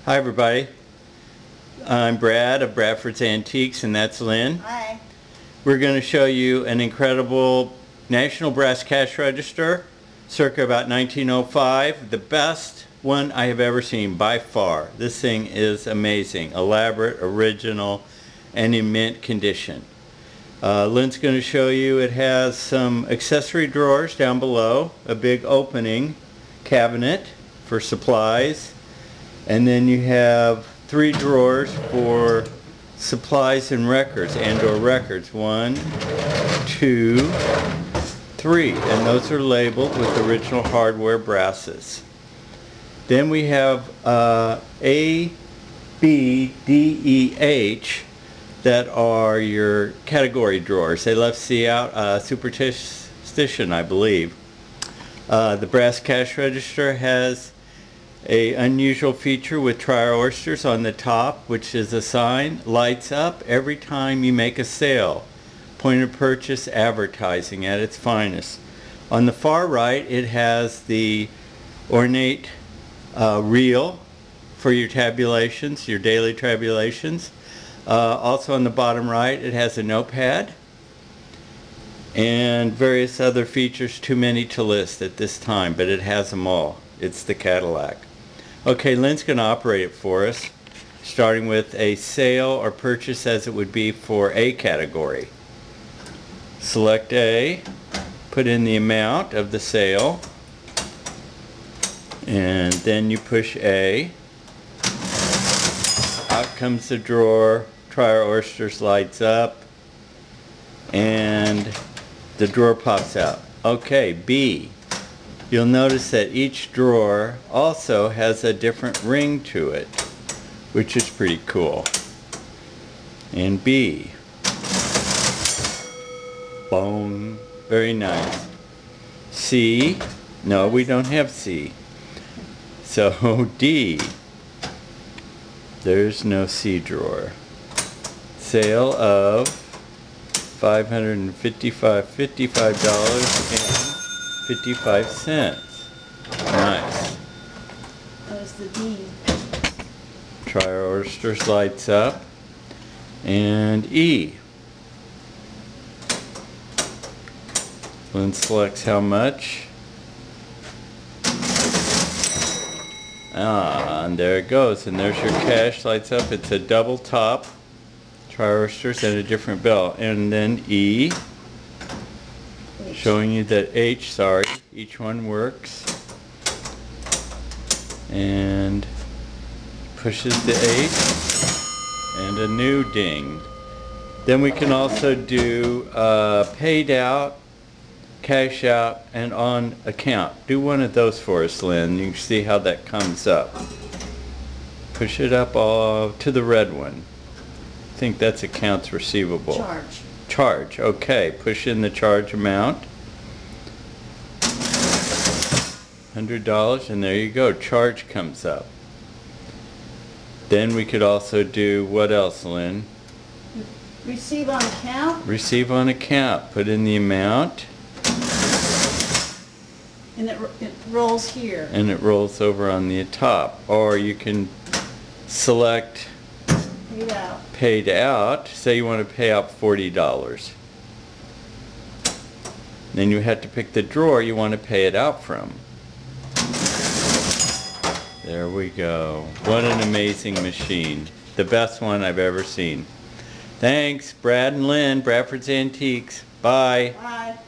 Hi everybody, I'm Brad of Bradford's Antiques, and that's Lynn. Hi. We're going to show you an incredible National Brass Cash Register, circa about 1905. The best one I have ever seen by far. This thing is amazing, elaborate, original, and in mint condition. Lynn's going to show you it has some accessory drawers down below, a big opening cabinet for supplies, and then you have 3 drawers for supplies and records, and/or records. 1, 2, 3, and those are labeled with original hardware brasses. Then we have A, B, D, E, H that are your category drawers. They left C out, superstition, I believe. The brass cash register has an unusual feature with trial oysters on the top, which is a sign, lights up every time you make a sale. Point of purchase advertising at its finest. On the far right, it has the ornate reel for your tabulations, your daily tabulations. Also on the bottom right, it has a notepad and various other features, too many to list at this time, but it has them all. It's the Cadillac. Okay, Lynn's going to operate it for us, starting with a sale or purchase as it would be for A category. Select A, put in the amount of the sale, and then you push A. Out comes the drawer, trial oysters lights up, and the drawer pops out. Okay, B. You'll notice that each drawer also has a different ring to it, which is pretty cool. And B. Boom. Very nice. C. No, we don't have C. So D. There's no C drawer. Sale of $55.55. Nice. There's the D. Trial oysters lights up. And E. Lynn selects how much. And there it goes. And there's your cash, lights up. It's a double top. Trial oysters and a different bell. And then E. Showing you that H, each one works. And pushes the H. And a new ding. Then we can also do paid out, cash out, and on account. Do one of those for us, Lynn. You can see how that comes up. Push it up all to the red one. I think that's accounts receivable. Charge. Charge, okay. Push in the charge amount. $100, and there you go. Charge comes up. Then we could also do, what else, Lynn? Receive on account. Receive on account. Put in the amount. And it rolls here. And it rolls over on the top. Or you can select Paid out. paid out. Say you want to pay out $40. Then you have to pick the drawer you want to pay it out from. There we go. What an amazing machine. The best one I've ever seen. Thanks, Brad and Lynn, Bradford's Antiques. Bye. Bye.